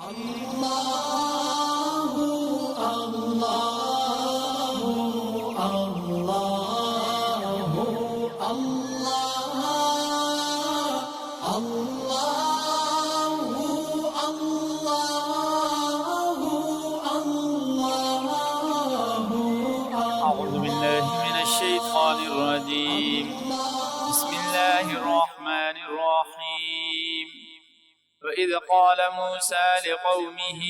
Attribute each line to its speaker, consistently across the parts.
Speaker 1: أعوذ بالله من الشيطان الرجيم. بسم الله الرحمن الرحيم. وإذ قال موسى لقومه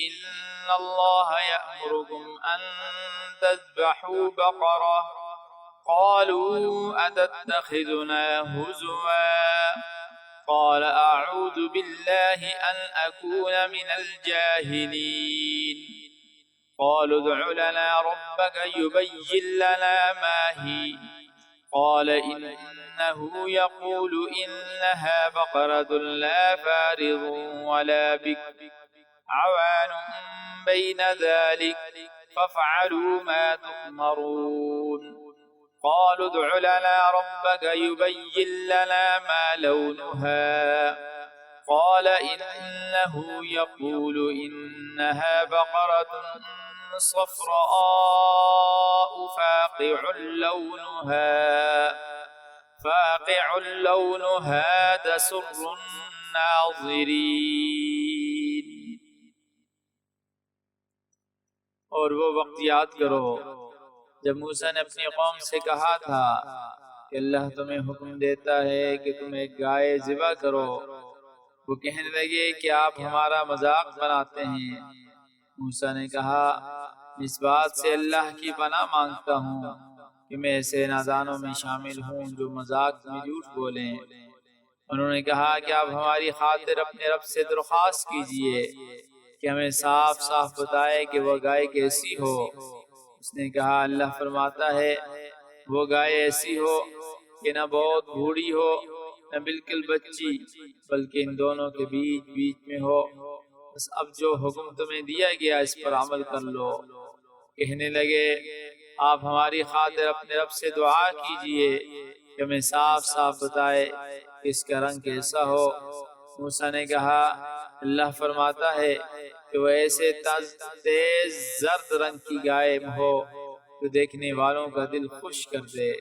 Speaker 1: إن الله يأمركم أن تذبحوا بقرة قالوا أتتخذنا هزوا قال أعوذ بالله أن أكون من الجاهلين قالوا ادع لنا ربك يبين لنا ما هي قال إنه يقول إنها بقرة لا فارض ولا بكر عوان بين ذلك فافعلوا ما تؤمرون قالوا ادع لنا ربك يبين لنا ما لونها قال إنه يقول إنها بقرة صفراء فاقع لونها تسر الناظرين. اور وہ وقت یاد کرو جب موسیٰ نے اپنی قوم سے کہا تھا کہ اللہ تمہیں حکم دیتا ہے کہ تم ایک گائے ذبح کرو. وہ کہنے لگے کہ آپ ہمارا مذاق بناتے ہیں. موسیٰ نے کہا اس بات سے اللہ کی پناہ مانگتا ہوں کہ میں ایسے نادانوں میں شامل ہوں جو مذاق میں جھوٹ بولیں. انہوں نے کہا کہ آپ ہماری خاطر اپنے رب سے درخواست کیجئے کہ ہمیں صاف صاف بتائے کہ وہ گائے کیسی ہو. اس نے کہا اللہ فرماتا ہے وہ گائے ایسی ہو کہ نہ بہت بوڑھی ہو نہ بالکل بچی بلکہ ان دونوں کے بیچ میں ہو. بس اب جو حکم تمہیں دیا گیا اس پر عمل کر لو. کہنے لگے آپ ہماری خاطر اپنے رب سے دعا کیجئے کہ ہمیں صاف صاف بتائے کہ اس کا رنگ کیسا ہو. موسیٰ نے کہا اللہ فرماتا ہے کہ وہ ایسے تیز زرد رنگ کی گائے ہو جو دیکھنے والوں کا دل خوش کر دے.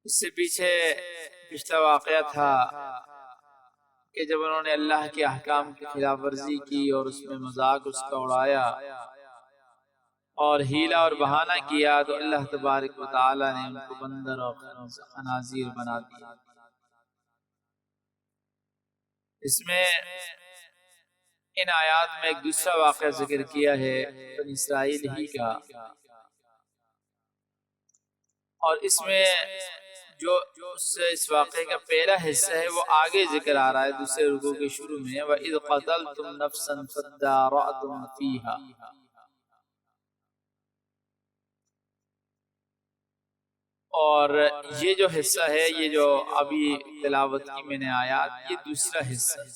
Speaker 1: اس سے پچھلا واقعہ تھا کہ جب انہوں نے اللہ کے احکام کی خلاف ورزی کی اور اس میں مذاق اس کا اڑایا اور ہیلا اور بہانہ کیا تو اللہ تبارک و تعالی نے ان کو بندر اور خنازیر بنا دیا. اس میں ان آیات میں ایک دوسرا واقعہ ذکر کیا ہے بنی اسرائیل ہی کا، اور اس میں جو اس واقعے کا پہلا حصہ ہے وہ آگے ذکر آ رہا ہے دوسرے رکوع کے شروع میں. وَإِذْ قَتَلْتُمْ نَفْسًا فَادَّارَأْتُمْ فِيهَا. اور یہ جو حصہ ہے یہ جو ابھی تلاوت کی میں نے آیات یہ دوسرا حصہ ہے.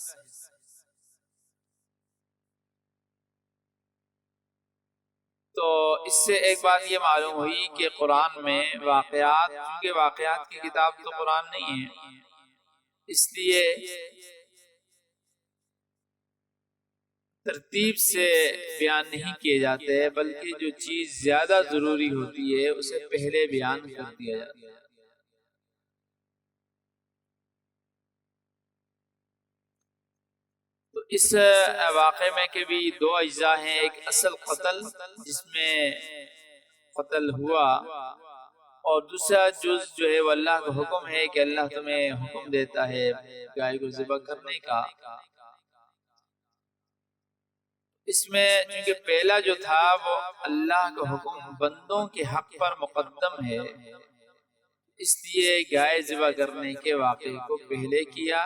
Speaker 1: تو اس سے ایک بات یہ معلوم ہوئی کہ قرآن میں واقعات، کیونکہ واقعات کی کتاب تو قرآن نہیں ہے اس لیے ترتیب سے بیان نہیں کیے جاتے بلکہ جو چیز زیادہ ضروری ہوتی ہے اسے پہلے بیان کر دیا جاتا ہے. تو اس واقعے میں کے بھی دو اجزاء ہیں. ایک اصل قتل جس میں قتل ہوا، اور دوسرا جز جو ہے وہ اللہ کا حکم ہے کہ اللہ تمہیں حکم دیتا ہے گائے کو ذبح کرنے کا. اس میں چونکہ پہلا جو تھا وہ اللہ کا حکم بندوں کے حق پر مقدم ہے اس لیے گائے ذبح کرنے کے واقعے کو پہلے کیا،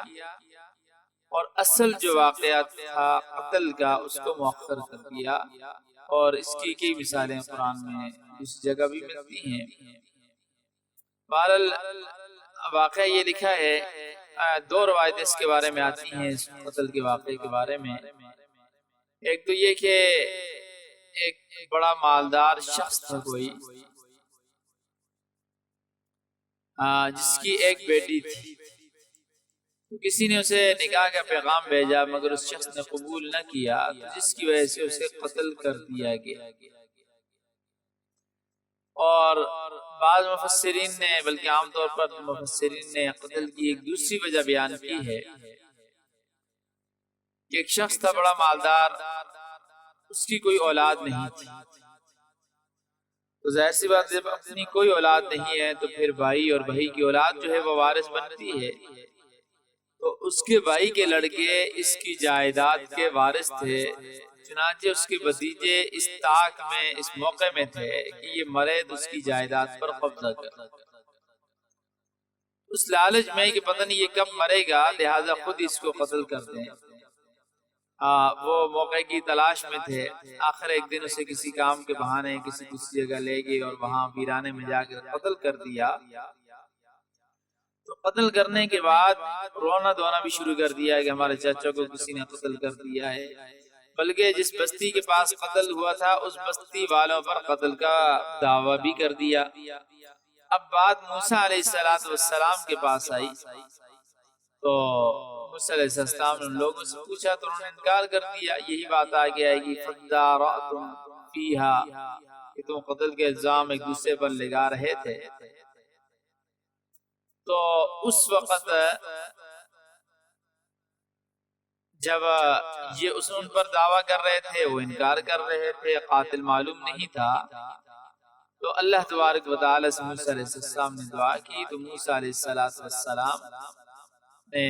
Speaker 1: اور اصل جو واقعہ تھا قتل کا اس کو مؤخر کر دیا. اور اس کی کئی مثالیں قرآن میں اس جگہ بھی ملتی ہیں. بہرحال واقعہ یہ لکھا ہے، دو روایتیں اس کے بارے میں آتی ہیں اس قتل کے واقعے کے بارے میں. ایک تو یہ کہ ایک بڑا مالدار شخص تھا کوئی جس کی ایک بیٹی تھی. تو کسی نے اسے نکاح کا پیغام بھیجا مگر اس شخص نے قبول نہ کیا، تو جس کی وجہ سے اسے قتل کر دیا گیا۔ اور بعض مفسرین نے، بلکہ عام طور پر مفسرین نے قتل کی ایک دوسری وجہ بیان کی ہے کہ ایک شخص تھا بڑا مالدار، اس کی کوئی اولاد نہیں تھی، تو ظاہر سی بات جب اپنی کوئی اولاد نہیں ہے تو پھر بھائی اور بھائی کی اولاد جو ہے وہ وارث بنتی ہے، تو اس کے بھائی کے لڑکے اس کی جائیداد کے وارث تھے، چنانچہ اس کے بھتیجے اس طاق میں، اس موقع میں تھے کہ یہ مرے تو اس کی جائیداد پر قبضہ کر، اس لالچ میں کہ پتہ نہیں یہ کب مرے گا، لہٰذا خود اس کو قتل کر دیں۔ وہ موقع کی تلاش میں تھے، آخر ایک دن اسے کسی کام کے بہانے کسی دوسری جگہ لے گئے اور وہاں ویرانے میں جا کر قتل کر دیا۔ تو قتل کرنے کے بعد رونا دھونا بھی شروع کر دیا کہ ہمارے چاچا کو کسی نے قتل کر دیا ہے، بلکہ جس بستی کے پاس قتل ہوا تھا اس بستی والوں پر قتل کا دعویٰ بھی کر دیا۔ اب بات موسیٰ علیہ السلام کے پاس آئی تو موسیٰ علیہ السلام نے ان لوگوں سے پوچھا تو انہوں نے انکار کر دیا۔ یہی بات آگے آئے گی فَدَّارَأْتُمْ فِيهَا، کہ تم قتل کے الزام ایک دوسرے پر لگا رہے تھے۔ تو اس وقت جب یہ ان پر دعویٰ کر رہے تھے، وہ انکار کر رہے تھے، قاتل معلوم نہیں تھا، تو اللہ تبارک و تعالی سے موسیٰ علیہ السلام نے دعا کی، تو موسیٰ علیہ السلام نے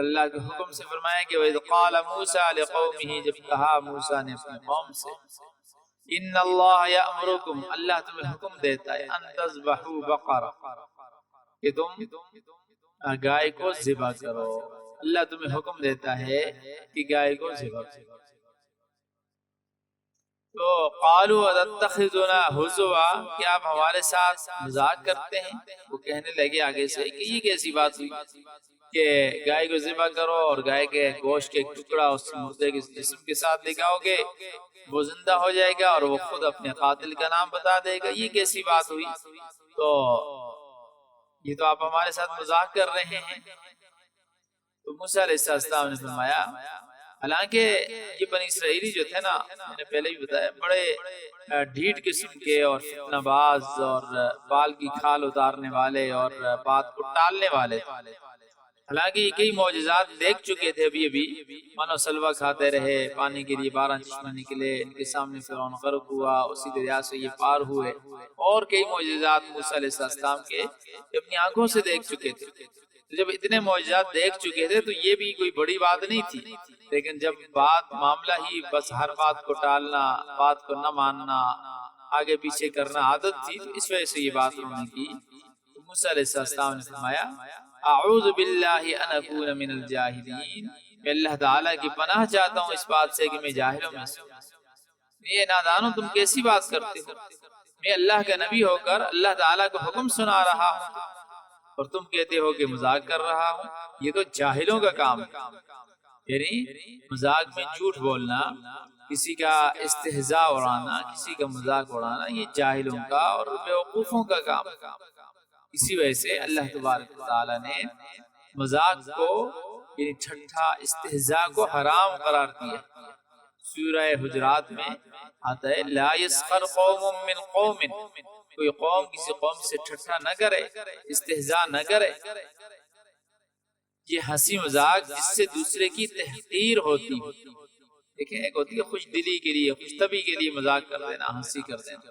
Speaker 1: اللہ کے حکم سے فرمایا کہ وَإِذْ قَالَ مُوسَىٰ لِقَوْمِهِ، جب کہا موسیٰ نے اپنے قوم سے، إِنَّ اللَّهَ يَأْمُرُكُمْ، اللہ تمہیں حکم دیتا ہے، أَن تَذْبَحُوا بَقَرَةً، کہ تم گائے کو ذبح کرو، اللہ تمہیں حکم دیتا ہے کہ گائے کو ذبح کرو۔ تو قالوا اتتخذنا ہزوا، کیا آپ ہمارے ساتھ مذاق کرتے ہیں؟ وہ کہنے لگے آگے سے کہ یہ کیسی بات ہوئی کہ گائے کو ذبح کرو اور گائے کے گوشت کے ایک ٹکڑا اس مردے کے جسم کے ساتھ لگاؤ گے، وہ زندہ ہو جائے گا اور وہ خود اپنے قاتل کا نام بتا دے گا، یہ کیسی بات ہوئی؟ تو یہ تو آپ ہمارے ساتھ مذاق کر رہے ہیں۔ تو موسیٰ علیہ السلام نے فرمایا، حالانکہ یہ بنی اسرائیلی جو تھے نا، میں نے پہلے بھی بتایا، بڑے ڈھیٹ قسم کے اور فتنہ باز اور بال کی کھال اتارنے والے اور بات کو ٹالنے والے تھے۔ حالانکہ یہ کئی معجزات دیکھ چکے تھے، ابھی مانو سلوہ کھاتے رہے، پانی کے لیے 12 چشمے نکلے، ان کے سامنے فرعون غرق ہوا، اسی دریا سے یہ پار ہوئے، اور کئی معجزات موسیٰ علیہ السلام کے اپنی آنکھوں سے دیکھ چکے تھے۔ جب اتنے معجزات دیکھ چکے تھے تو یہ بھی کوئی بڑی بات نہیں تھی، لیکن جب بات معاملہ ہی بس ہر بات کو ٹالنا، بات کو نہ ماننا، آگے پیچھے کرنا عادت تھی، تو اس وجہ سے یہ بات انہوں نے کی۔ موسیٰ علیہ السلام نے فرمایا، اعوذ باللہ ان اکون من الجاہلین، میں اللہ تعالیٰ کی پناہ چاہتا ہوں اس بات سے کہ میں جاہلوں میں سے ہوں۔ یہ نادانوں تم کیسی بات کرتے ہو؟ میں اللہ کا نبی ہو کر اللہ تعالیٰ کو حکم سنا رہا ہوں اور تم کہتے ہو کہ مذاق کر رہا ہوں، یہ تو جاہلوں کا کام ہے۔ یعنی مذاق میں جھوٹ بولنا، کسی کا استہزاء اڑانا، کسی کا مذاق اڑانا، یہ جاہلوں کا اور بیوقوفوں کا کام ہے۔ اسی وجہ سے اللہ تبارک و تعالی نے مذاق کو، یعنی ٹھٹھا استہزاء کو حرام قرار دیا۔ سورہ حجرات میں آتا ہے لا یسخر قوم من قوم، کوئی قوم کسی قوم سے ٹھٹھا نہ کرے، استہزاء نہ کرے۔ یہ ہنسی مذاق جس سے دوسرے کی تحقیر ہوتی ہے، دیکھیں ایک ہوتی ہے خوش دلی کے لیے، خوش طبعی کے لیے مذاق کر دینا، ہنسی کر دینا،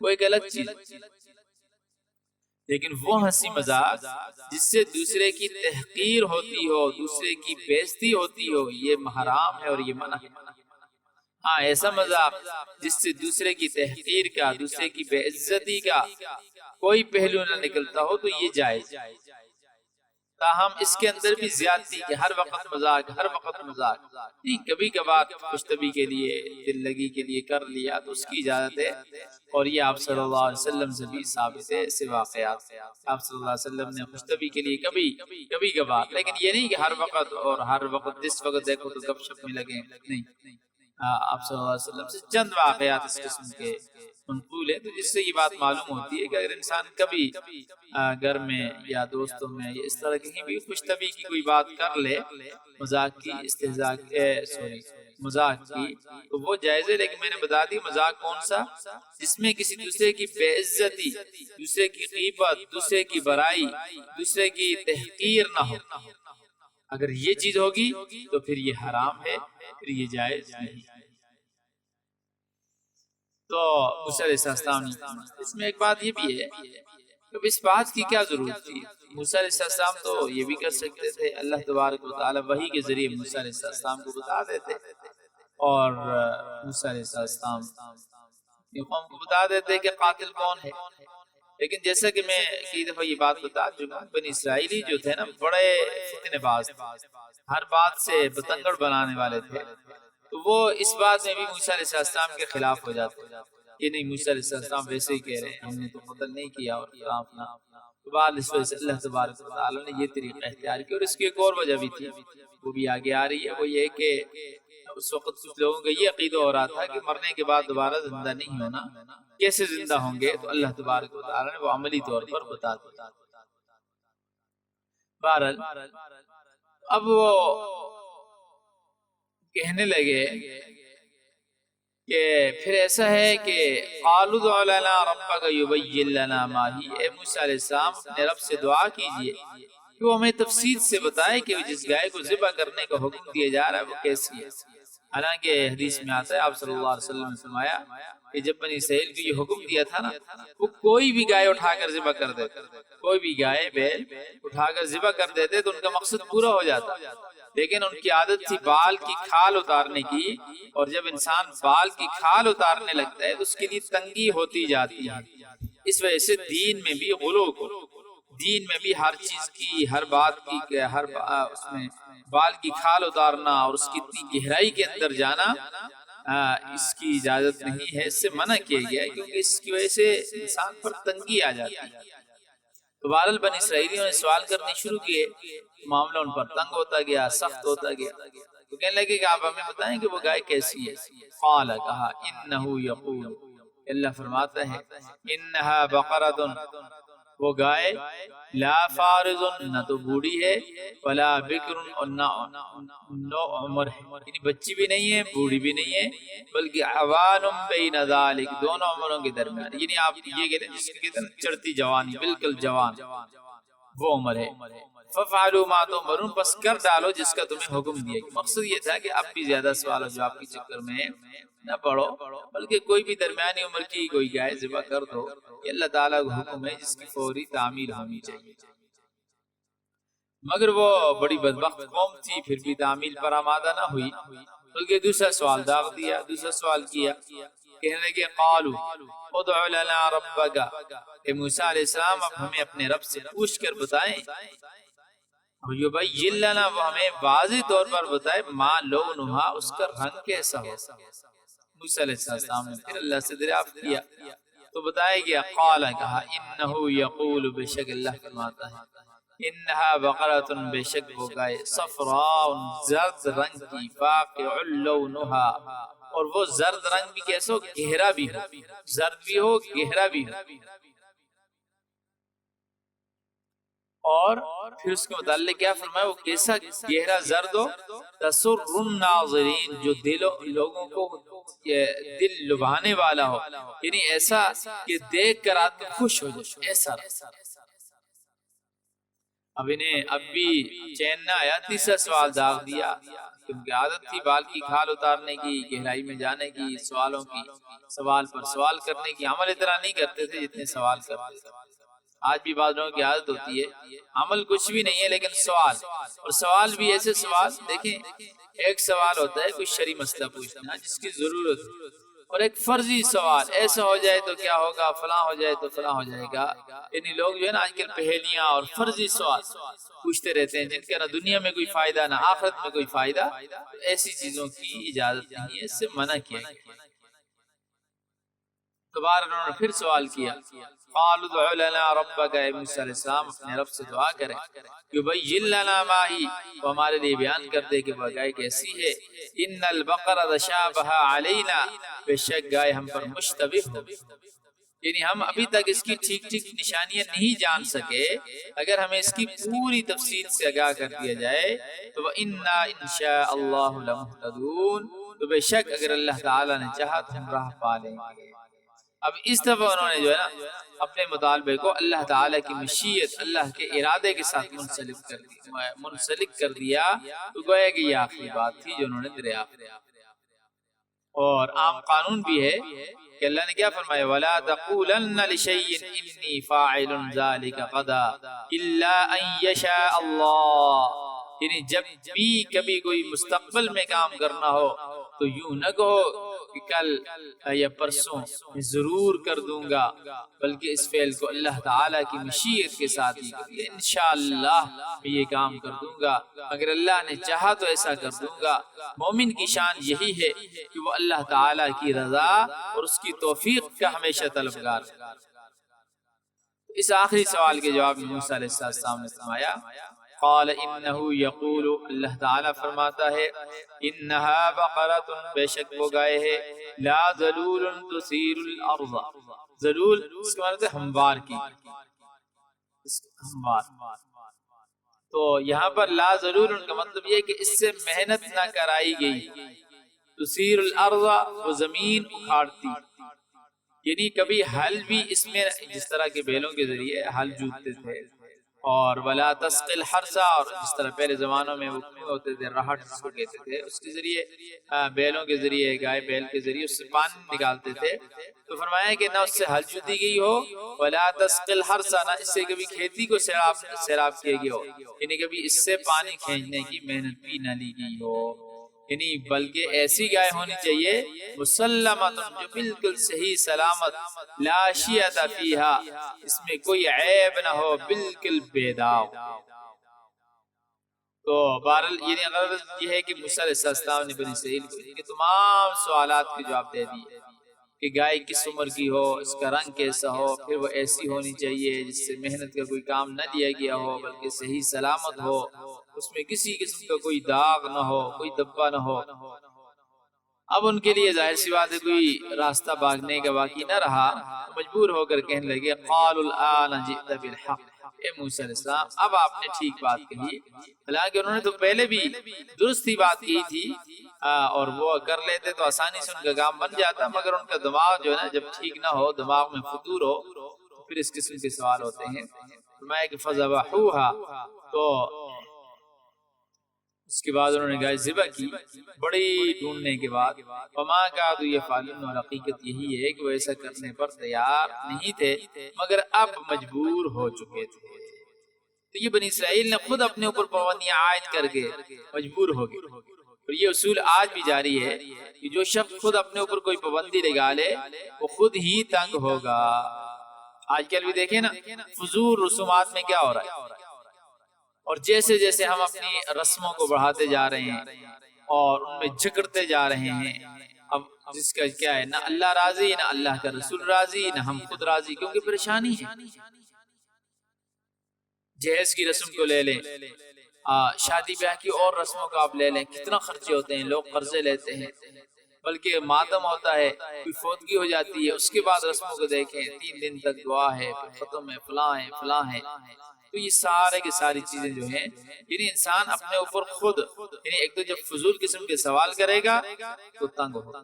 Speaker 1: وہ ایک الگ چیز ہے، لیکن وہ ہنسی مذاق جس سے دوسرے کی تحقیر ہوتی ہو، دوسرے کی بے عزتی ہوتی ہو، یہ حرام ہے اور یہ منع ہے۔ ہاں ایسا مذاق جس سے دوسرے کی تحقیر کا، دوسرے کی بے عزتی کا کوئی پہلو نہ نکلتا ہو تو یہ جائز، تاہم اس کے اندر بھی زیادتی کہ ہر وقت مذاق، ہر وقت مذاق نہیں، کبھی کبھار خوش طبعی کے لیے، دل لگی کے لیے کر لیا تو اس کی اجازت ہے، اور یہ آپ صلی اللہ علیہ وسلم سے بھی ثابت ہے ایسے واقعات۔ آپ صلی اللہ علیہ وسلم نے خوش طبعی کے لیے کبھی کبھار، لیکن یہ نہیں کہ ہر وقت اور ہر وقت جس وقت دیکھو تو گپ شپ میں لگے، نہیں۔ آپ صلی اللہ علیہ وسلم سے چند واقعات اس قسم کے منقول ہے، تو جس سے یہ بات معلوم ہوتی ہے کہ اگر انسان کبھی گھر میں یا دوستوں میں یا اس طرح کہیں بھی خوش طبعی کی کوئی بات کر لے، مذاق کی، استہزاء مذاق کی، تو وہ جائز ہے، لیکن میں نے بتا دی مذاق کون سا، جس میں کسی دوسرے کی بے عزتی، دوسرے کی غیبت، دوسرے کی برائی، دوسرے کی تحقیر نہ ہو۔ اگر یہ چیز ہوگی تو پھر یہ حرام ہے، پھر یہ جائز نہیں۔ تو موسیٰ علیہ السلام، اس میں ایک بات یہ بھی ہے کہ اس بات کی کیا ضرورت تھی؟ موسیٰ علیہ السلام تو یہ بھی کر سکتے تھے، اللہ تبارک و تعالی وحی کے ذریعے موسیٰ علیہ السلام کو بتا دیتے، اور موسیٰ علیہ السلام قوم کو بتا دیتے کہ قاتل کون ہے۔ لیکن جیسا کہ میں کئی دفعہ یہ بات بتا چکا ہوں، بنی اسرائیلی جو تھے نا بڑے فتنے باز، ہر بات سے بتنگڑ بنانے والے تھے، تو وہ اس بات میں بھی موسیٰ علیہ السلام کے خلاف ہو جاتے، یہ نہیں موسیٰ علیہ السلام ویسے ہی کہہ رہے ہیں، ہم نے تو قتل نہیں کیا، اور اپنا تو بعد اس وجہ سے اللہ تبارک و تعالی نے یہ طریقہ اختیار کیا۔ اور اس کی ایک اور وجہ بھی تھی، وہ بھی آگے آ رہی ہے، وہ یہ کہ اس وقت کچھ لوگوں کا یہ عقیدہ ہو رہا تھا کہ مرنے کے بعد دوبارہ زندہ نہیں ہونا، کیسے زندہ ہوں گے؟ تو اللہ تبارک و تعالی نے وہ عملی طور پر بتا دیا۔ بہرحال اب وہ کہنے لگے کہ پھر ایسا ہے کہ قالوا ادع لنا ربک یبین لنا ما ہی، اے موسیٰ علیہ السلام اپنے رب سے دعا کیجئے کہ وہ ہمیں تفصیل سے بتائے کہ جس گائے کو ذبح کرنے کا حکم دیا جا رہا ہے وہ کیسی ہے۔ حالانکہ حدیث میں آتا ہے آپ صلی اللہ علیہ وسلم نے فرمایا کہ جب بنی اسرائیل کو یہ حکم دیا تھا نا، وہ کوئی بھی گائے اٹھا کر ذبح کر دیتے، کوئی بھی گائے بیل اٹھا کر ذبح کر دیتے تو ان کا مقصد پورا ہو جاتا، لیکن ان کی عادت تھی بال کی کھال اتارنے کی، اور جب انسان بال کی کھال اتارنے لگتا ہے تو اس کے لیے تنگی ہوتی جاتی ہے۔ اس وجہ سے دین میں بھی غلو کو، دین میں بھی ہر چیز کی، ہر بات کی، ہر اس میں بال کی کھال اتارنا اور اس کی اتنی گہرائی کے اندر جانا اس کی اجازت نہیں ہے، اس سے منع کیا گیا ہے، کیونکہ اس کی وجہ سے انسان پر تنگی آ جاتی ہے۔ تو بہرحال بنی اسرائیلیوں نے سوال کرنے شروع کیے، معاملہ ان پر تنگ ہوتا گیا، سخت ہوتا گیا، تو کہنے لگے کہ آپ ہمیں بتائیں کہ وہ گائے کیسی ہے۔ قال، کہا، انہو یقول، اللہ فرماتا ہے، انہا بقرۃ، وہ گائے، لا فارض، نہ تو بوڑھی ہے، ولا بکر، اور نہ عمر ہے، یعنی بچی بھی نہیں ہے، بوڑھی بھی نہیں ہے، بلکہ عوان بین ذالک، دونوں عمروں کے درمیان، یعنی آپ یہ کہتے ہیں جس کی کہتے ہیں چڑھتی جوانی، بالکل جوان وہ عمر ہے۔ ففعلوا ما تؤمرون، پس کر ڈالو جس کا تمہیں حکم دیا۔ مقصد یہ تھا کہ اب بھی زیادہ سوال و جواب کے چکر میں نہ پڑو، بلکہ کوئی بھی درمیانی عمر کی کوئی گائے ذبح کر دو، یہ اللہ تعالیٰ کا حکم ہے جس کی فوری تعمیل ہونی چاہیے۔ مگر وہ بڑی بدبخت قوم تھی، پھر بھی تعمیل پر آمادہ نہ ہوئی، بلکہ دوسرا سوال داغ دیا، دوسرا سوال کیا، کہنے لگے قالوا ادع لنا ربک، کہ موسیٰ علیہ السلام اب ہمیں اپنے رب سے پوچھ کر بتائیں، یبین لنا، وہ ہمیں واضح طور پر بتائے، ما لونہا، اس کا رنگ کیسا ہو۔ موسیٰ علیہ السلام نے پھر اللہ سے دریافت کیا تو بتایا گیا، قال، کہا، انہو یقول، بے شک اللہ فرماتا ہے، انہا بقرۃ، بے شک وہ گائے، صفراء، زرد رنگ کی، فاقع لونہا، اور وہ زرد رنگ بھی کیسا ہو، گہرا بھی ہو، زرد بھی ہو، گہرا بھی ہو۔ اور پھر اس کے متعلق کیا فرمایا، وہ کیسا گہرا زرد ہو، تسر الناظرین، جو لوگوں کو دل لبھانے والا ہو، یعنی ایسا کہ دیکھ کر آدمی خوش ہو جائے، ایسا اب انہیں اب بھی چین نہ آیا، تیسرا سوال داغ دیا، کیونکہ عادت تھی بال کی کھال اتارنے کی، گہرائی میں جانے کی، سوالوں کی، سوال پر سوال کرنے کی، عمل اتنا نہیں کرتے تھے جتنے سوال کرتے تھے۔ آج بھی بعض لوگوں کی عادت ہوتی ہے، عمل کچھ بھی نہیں ہے لیکن سوال، اور سوال بھی ایسے سوال، دیکھیں ایک سوال ہوتا ہے کوئی شرعی مسئلہ پوچھنا جس کی ضرورت ہے، اور ایک فرضی سوال، ایسا ہو جائے تو کیا ہوگا، فلاں ہو جائے تو فلاں ہو جائے گا۔ یعنی لوگ جو ہے نا آج کل پہیلیاں اور فرضی سوال پوچھتے رہتے ہیں جن کا نہ دنیا میں کوئی فائدہ نہ آخرت میں کوئی فائدہ، ایسی چیزوں کی اجازت نہیں ہے، اس سے منع کیا گیا۔ تو دوبارہ انہوں نے پھر سوال کیا، قالوا ادع لنا ربک، اے موسیٰ علیہ السلام اپنے رب سے دعا کریں، یبین لنا ما ہی، وہ ہمارے لیے بیان کر دے کہ وہ گائے کیسی ہے، ان البقرہ تشابہ علینا، بے شک گائے ہم پر مشتبہ ہو، یعنی ہم ابھی تک اس کی ٹھیک ٹھیک نشانیاں نہیں جان سکے، اگر ہمیں اس کی پوری تفصیل سے آگاہ کر دیا جائے تو وَإِنَّا إِن شَاءَ اللَّهُ لَمُهْتَدُونَ، تو بے شک اگر اللہ تعالیٰ نے چاہا تو ہم راہ پا لیں گے۔ اب اس دفعہ انہوں نے جو ہے نا اپنے مطالبے کو اللہ تعالیٰ کی مشیت، اللہ کے ارادے کے ساتھ منسلک کر دیا، تو گویا کہ یہ آخری بات تھی جو انہوں نے دریافت کی۔ اور عام قانون بھی ہے کہ اللہ نے کیا فرمایا، وَلَا تَقُولَنَّ لِشَيْءٍ إِنِّي فَاعِلٌ ذَلِكَ غَدًا إِلَّا أَن يَشَاءَ اللَّهُ، یعنی جب بھی کبھی کوئی مستقبل میں کام کرنا ہو تو یوں نہ کہو کہ کل یا پرسوں میں ضرور کر دوں گا، بلکہ اس فعل کو اللہ تعالیٰ کی مشیت کے ساتھ ہی کریے، انشاءاللہ میں یہ کام کر دوں گا، اگر اللہ نے چاہا تو ایسا کر دوں گا۔ مومن کی شان یہی ہے کہ وہ اللہ تعالیٰ کی رضا اور اس کی توفیق کا ہمیشہ طلبگار ہے۔ اس آخری سوال کے جواب میں موسیٰ علیہ السلام نے فرمایا، قال انہو یقول، اللہ تعالیٰ فرماتا ہے، انہا بقرۃ، بے شک وہ گائے ہے، لا ذلول تثیر الارض، ذلول اس کے معنی ہے ہموار کی، ہموار، تو یہاں پر لا ذلول کا مطلب یہ ہے کہ اس سے محنت نہ کرائی گئی، تثیر الارض وہ زمین اکھاڑتی، یعنی کبھی حل بھی اس میں جس طرح کے بیلوں کے ذریعے حل جوتتے تھے، اور ولا تسقی الحرث، اور جس طرح پہلے زمانوں میں وہ ہوتے تھے رہٹ جس کو کہتے تھے، اس کے ذریعے بیلوں کے ذریعے، گائے بیل کے ذریعے اس سے پانی نکالتے تھے، تو فرمایا کہ نہ اس سے حل جوتی گئی ہو، ولا تسقی الحرث، نہ اس سے کبھی کھیتی کو سیراب کیا گیا ہو، یعنی کبھی اس سے پانی کھینچنے کی محنت بھی نہ لی گئی ہو، یعنی بلکہ ایسی گائے ہونی چاہیے مسلمۃ، جو بالکل صحیح سلامت، لا شیۃ فیہا، اس میں کوئی عیب نہ ہو، بالکل بے داغ۔ تو بہرحال یعنی غرض یہ ہے کہ موسیٰ علیہ السلام نے بنی اسرائیل کو ان کے تمام سوالات کے جواب دے دیے کہ گائے کس عمر کی ہو، اس کا رنگ کیسا ہو، پھر وہ ایسی ہونی چاہیے جس سے محنت کا کوئی کام نہ لیا گیا ہو بلکہ صحیح سلامت ہو، اس میں کسی قسم کا کوئی داغ نہ ہو، کوئی دبا نہ ہو۔ اب ان کے لیے ظاہر سی بات ہے کوئی راستہ بھاگنے کا باقی نہ رہا، مجبور ہو کر کہنے لگے، قالوا الآن جئت بالحق، اے موسیٰ علیہ السلام اب آپ نے ٹھیک بات کہی، حالانکہ انہوں نے تو پہلے بھی درست ہی بات کی تھی، اور وہ کر لیتے تو آسانی سے ان کا کام بن جاتا، مگر ان کا دماغ جو ہے نا جب ٹھیک نہ ہو، دماغ میں فطور ہو تو پھر اس قسم کے سوال ہوتے ہیں۔ فرمایا کہ فذبحوها، تو اس کے بعد انہوں نے گائے ذبح کی، بڑی ڈھونڈنے کے بعد، وما كادوا يفعلون، اور حقیقت یہی ہے کہ وہ ایسا کرنے پر تیار نہیں تھے مگر اب مجبور ہو چکے تھے۔ تو یہ بنی اسرائیل نے خود اپنے اوپر پابندیاں عائد کر کے مجبور ہو گئے، اور یہ اصول آج بھی جاری ہے کہ جو شخص خود اپنے اوپر کوئی پابندی لگا لے وہ خود ہی تنگ ہوگا۔ آج کل بھی دیکھیں نا فضول رسومات میں کیا ہو رہا ہے، اور جیسے جیسے ہم اپنی رسموں کو بڑھاتے جا رہے ہیں اور ان میں جھکڑتے جا رہے ہیں، اب جس کا کیا ہے، نہ اللہ راضی، نہ اللہ کا رسول راضی، نہ ہم خود راضی، کیونکہ پریشانی ہے۔ جہیز کی رسم کو لے لیں، شادی بیاہ کی اور رسموں کو آپ لے لیں، کتنا خرچے ہوتے ہیں، لوگ قرضے لیتے ہیں، بلکہ ماتم ہوتا ہے، کوئی فوتگی ہو جاتی ہے، اس کے بعد رسموں کو دیکھیں، 3 دن تک دعا ہے، ختم ہے، فلاں ہے، تو یہ سارے کی ساری چیزیں جو ہیں، یعنی انسان اپنے اوپر خود، یعنی ایک تو جب فضول قسم کے سوال کرے گا تو تنگ ہوگا،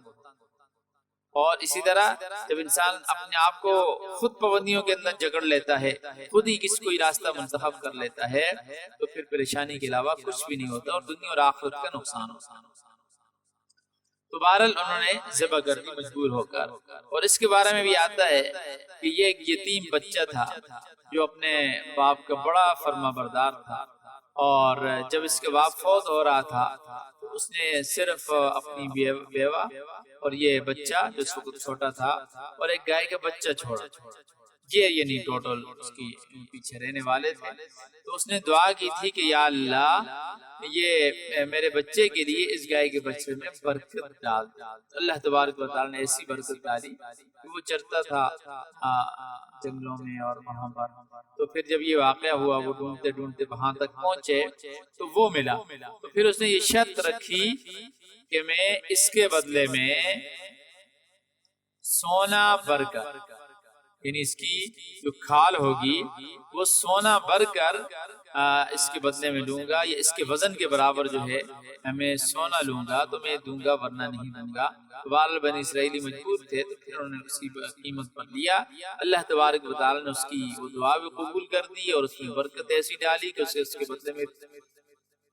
Speaker 1: اور اسی طرح جب انسان اپنے آپ کو خود پابندیوں کے اندر جکڑ لیتا ہے، خود ہی کسی کوئی راستہ منتخب کر لیتا ہے، تو پھر پریشانی کے علاوہ کچھ بھی نہیں ہوتا اور دنیا اور آخرت کا نقصان ہوتا۔ تو بہرحال انہوں نے ذبح کر دی مجبور ہو کر، اور اس کے بارے میں بھی آتا ہے کہ یہ ایک یتیم بچہ تھا جو اپنے باپ کا بڑا فرما بردار تھا، اور جب اس کے باپ فوت ہو رہا تھا تو اس نے صرف اپنی بیوہ اور یہ بچہ جو اس وقت چھوٹا تھا اور ایک گائے کا بچہ چھوڑا، یہ یعنی ٹوٹل اس کی پیچھے رہنے والے تھے. تو اس نے دعا کی تھی کہ یا اللہ یہ میرے بچے کے لیے اس گائے کے بچے میں برکت ڈال. اللہ تبارک و تعالی نے ایسی برکت ڈالی کہ وہ چرتا تھا جنگلوں میں اور وہاں پر. تو پھر جب یہ واقعہ ہوا وہ ڈھونڈتے ڈھونڈتے وہاں تک پہنچے تو وہ ملا. تو پھر اس نے یہ شرط رکھی کہ میں اس کے بدلے میں سونا بھر کر، یعنی اس کی جو کھال ہوگی وہ سونا بھر کر اس کے بدلے میں لوں گا، یا اس کے وزن کے برابر جو ہے میں سونا لوں گا تو میں دوں گا ورنہ نہیں دوں گا. بہرحال بنی اسرائیلی مجبور تھے تو پھر انہوں نے اسی قیمت پر لیا. اللہ تبارک و تعالی نے اس کی وہ دعا بھی قبول کر دی اور اس میں برکت ایسی ڈالی کہ اسے اس کے بدلے میں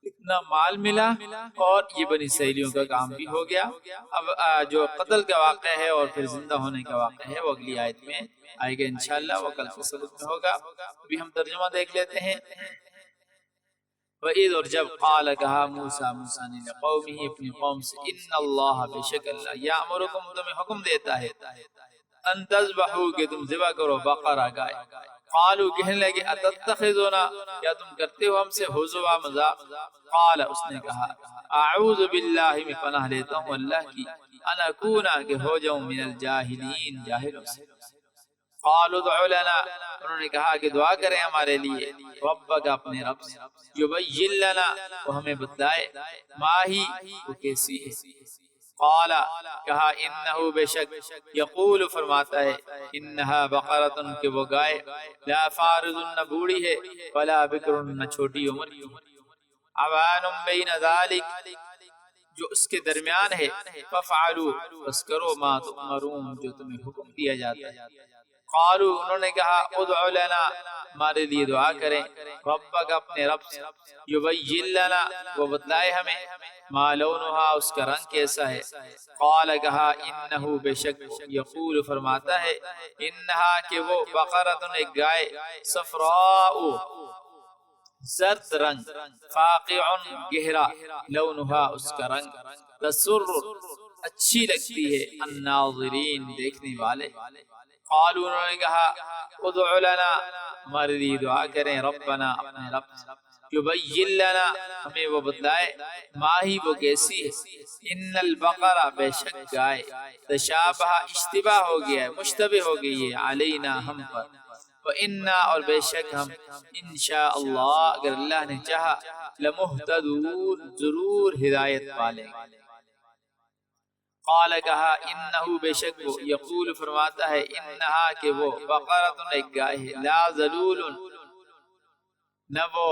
Speaker 1: اتنا مال ملا اور یہ بنی اسرائیلیوں کا کام بھی ہو گیا. اب جو قتل کا واقعہ ہے اور پھر زندہ ہونے کا واقعہ ہے وہ اگلی آیت میں آئے گا انشاءاللہ، وہ کل کے سبق میں ہوگا. ابھی ہم ترجمہ دیکھ لیتے ہیں. وَإِذْ اور جب قال کہا موسیٰ نے لقومہ اپنی قوم سے ان اللہ بے شک اللہ یامرکم تمہیں حکم دیتا ہے ان تذبحوا کہ تم ذبح کرو بقرہ گائے. قالوا کہنے لگے اتتخذونا کیا تم کرتے ہو ہم سے ہزوا مذاق. قال اس نے کہا اعوذ باللہ میں پناہ لیتا ہوں اللہ کی ان اکونا کہ ہو جاؤں من الجاہلین جاہلوں سے. قالوا ادع لنا انہوں نے کہا کہ دعا کریں ہمارے لیے ربک اپنے رب سے یبین لنا وہ ہمیں بتلائے ما ہی وہ کیسی ہے. قال کہا انہو بے شک یقول فرماتا ہے انہا بقرۃ کہ وہ گائے لا فارض نہ بوڑھی ہے ولا بکر نہ چھوٹی عمر کی عوان بین ذالک جو اس کے درمیان ہے ففعلوا بس کرو ما تؤمرون جو تمہیں حکم دیا جاتا ہے. قالوا انہوں نے کہا ادع لنا ہمارے لیے دعا کریں ربک اپنے رب سے یبین لنا وہ بتلائے ہمیں ما لونہا اس کا رنگ کیسا ہے. قال کہا انہو بے شک یقول فرماتا ہے انہا کہ وہ بقرۃ ایک گائے صفراء زرد رنگ فاقع گہرا لونہا اس کا رنگ تسر اچھی لگتی ہے الناظرین دیکھنے والے. قالوا انہوں نے کہا ادع لنا ہمارے لیے دعا کریں ربنا اپنے رب یبین لنا ہمیں وہ بتلائے ما ہی وہ کیسی ہے. ان البقرہ بے شک گائے تشابہ اشتباہ ہو گیا ہے مشتبہ ہو گئی ہے علینا ہم پر وَإِنَّا اور بے شک ہم انشاءاللہ اگر اللہ نے چاہا لمہتدون ضرور ہدایت پالیں. قال کہا انہو بے شک وہ یقول فرماتا ہے انہا کہ وہ بقرۃ ایک گائے ہے لا ذلول نہ وہ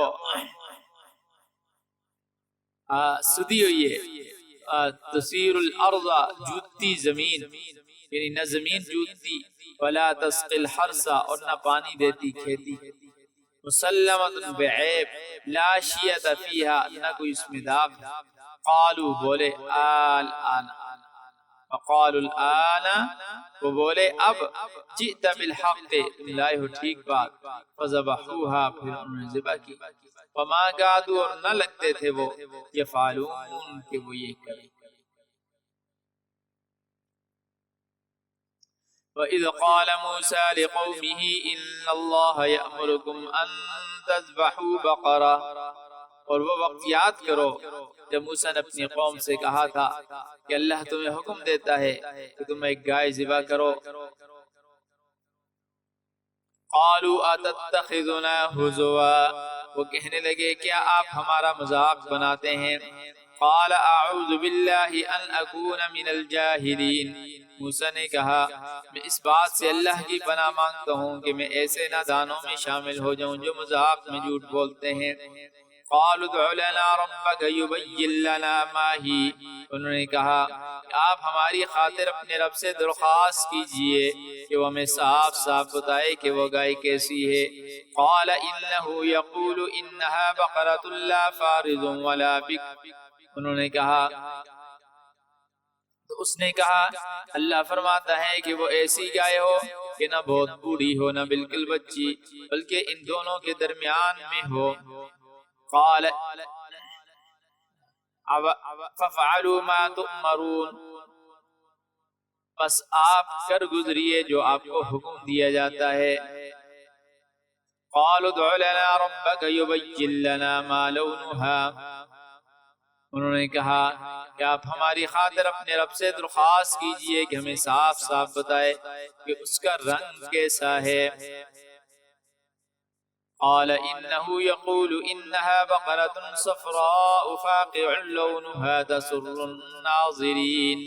Speaker 1: سدی ہوئی ہے تسیر الارض جوتتی زمین یعنی نہ زمین جوتتی ولا تسقی الحرث اور نہ پانی دیتی کھیتی مسلمۃ بعیب لا شیۃ فیہا نہ کوئی اس میں داغ. قالوا بولے الآن فقالوا الآن وہ بولے اب جئت بالحق لائے ہو ٹھیک بات. فذبحوها پھر انہوں نے ذبح کی. وما قادوا اور نہ لگتے تھے وہ یفعلون کہ وہ یہ کریں. وَإِذْ قَالَ مُوسَى لِقَوْمِهِ إِنَّ اللَّهَ يَأْمُرُكُمْ أَن تَذْبَحُوا بَقَرَةً اور وہ وقت یاد کرو جب موسیٰ نے اپنی قوم سے کہا تھا کہ اللہ تمہیں حکم دیتا ہے کہ تم ایک گائے ذبح کرو. قالوا اتتخذنا ہزوا وہ کہنے لگے کیا آپ ہمارا مذاق بناتے ہیں. قال اعوذ باللہ ان اکون من الجاہلین موسیٰ نے کہا میں اس بات سے اللہ کی پناہ مانگتا ہوں کہ میں ایسے نادانوں میں شامل ہو جاؤں جو مذاق میں جھوٹ بولتے ہیں. قالوا ادع لنا ربك يبين لنا ما هي انہوں نے کہا آپ ہماری خاطر اپنے رب سے درخواست کیجئے کہ وہ ہمیں صاف صاف بتائے کہ وہ گائے کیسی ہے. قال انه يقول انها بقرة لا فارض ولا بكر انہوں نے کہا تو اس نے کہا اللہ فرماتا ہے کہ وہ ایسی گائے ہو کہ نہ بہت بوڑھی ہو نہ بالکل بچی بلکہ ان دونوں کے درمیان میں ہو. قال ففعلوا ما تؤمرون بس آپ کر گزریے جو آپ کو حکم دیا جاتا ہے۔ قالوا ادع لنا ربك يبين لنا ما لونها، انہوں نے کہا کہ آپ ہماری خاطر اپنے رب سے درخواست کیجئے کہ ہمیں صاف صاف بتائے کہ اس کا رنگ کیسا ہے۔ قال انه يقول انها بقرة صفراء فاقع لونها تسر الناظرین،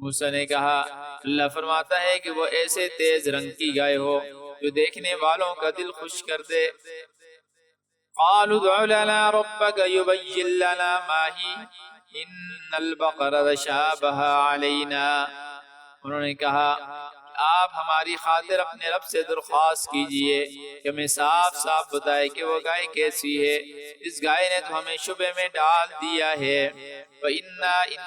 Speaker 1: موسیٰ نے کہا اللہ فرماتا ہے کہ وہ ایسے تیز رنگ کی گائے ہو جو دیکھنے والوں کا دل خوش کر دے۔ قالوا ادع لنا ربك يبين لنا ما هي ان البقرة تشابه علينا، انہوں نے کہا آپ ہماری خاطر اپنے رب سے درخواست کیجئے کہ ہمیں صاف صاف بتائے کہ وہ گائے کیسی ہے، اس گائے نے تو ہمیں شبہ میں ڈال دیا ہے۔ وَإِنَّا إِن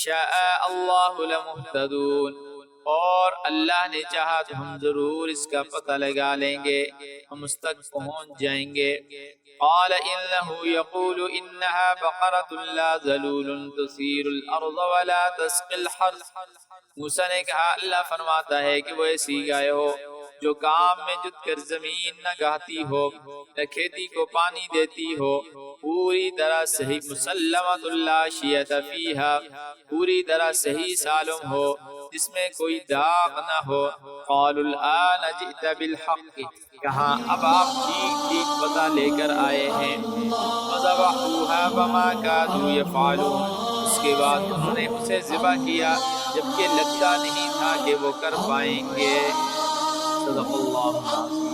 Speaker 1: شَاءَ اللَّهُ لَمُهْتَدُونَ، اور اللہ نے چاہا تو ہم ضرور اس کا پتہ لگا لیں گے، ہم اس تک پہنچ جائیں گے۔ قال إنه يقول إنها بقرة لا ذلول تثير الأرض ولا تسقي الحرث، موسیٰ نے کہا اللہ فرماتا ہے کہ وہ ایسی گائے ہو جو کام میں جت کر زمین نہ گاہتی ہو نہ کھیتی کو پانی دیتی ہو، پوری طرح صحیح مسلمۃ لا شیۃ فیہا، پوری طرح صحیح سالم ہو جس میں کوئی داغ نہ ہو۔ قالوا الآن جئت بالحق، کہاں اب آپ ٹھیک ٹھیک پتہ لے کر آئے ہیں۔ وذبحوها وما كادوا يفعلون، اس کے بعد انہوں نے اسے ذبح کیا جبکہ لگتا نہیں تھا کہ وہ کر پائیں گے۔ صدق اللہ۔